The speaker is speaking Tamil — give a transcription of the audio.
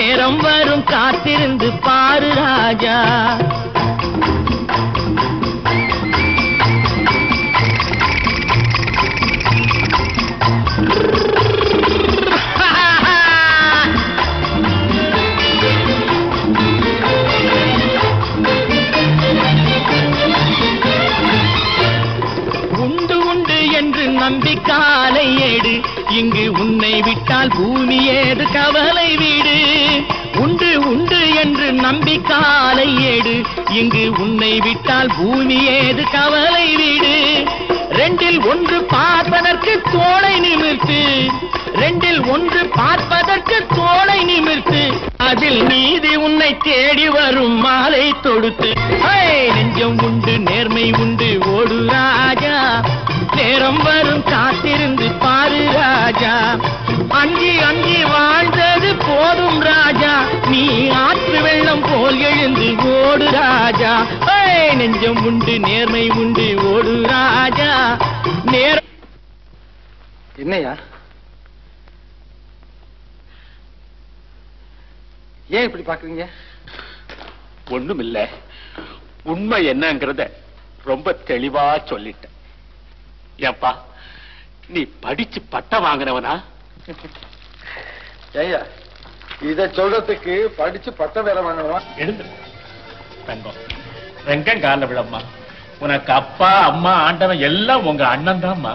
நேரம் வரும் காத்திருந்து பாரு ராஜா. நம்பிக்காலை ஏடு இங்கு உன்னை விட்டால் பூமி ஏது கவலை வீடு. உண்டு உண்டு என்று நம்பிக்காலை ஏடு இங்கு உன்னை விட்டால் பூமி ஏது கவலை வீடு. ரெண்டில் ஒன்று பார்ப்பதற்கு தோளை நிமிர்த்து, ரெண்டில் ஒன்று பார்ப்பதற்கு தோளை நிமிர்த்து, அதில் நீதி உன்னை தேடி வரும் மாலை தொடுத்து. நெஞ்சம் உண்டு நேர்மை உண்டு ஓடு ராஜா, நேரம் வரும் காத்திருந்து பாரு ராஜா. அஞ்சி அஞ்சி வாழ்ந்தது போதும் ராஜா, நீ ஆற்று வெள்ளம் போல் எழுந்து ஓடு ராஜா. நெஞ்சம் உண்டு நேர்மை உண்டு ஓடு ராஜா. நேரம் என்னையா ஏன் இப்படி பாக்குறீங்க? ஒண்ணும் இல்ல, உண்மை என்னங்கறத ரொம்ப தெளிவா சொல்லிட்டேன். ஏப்பா, நீ படிச்சு பட்டம் வாங்கினவனா? ஐயா, இத சொல்றதுக்கு படிச்சு பட்டம் வேலை வாங்கணுமா? எழுந்து தங்கம், ரெங்கம் கால விடம்மா. உனக்கு அப்பா அம்மா ஆண்டவன் எல்லாம் உங்க அண்ணன் தான்மா.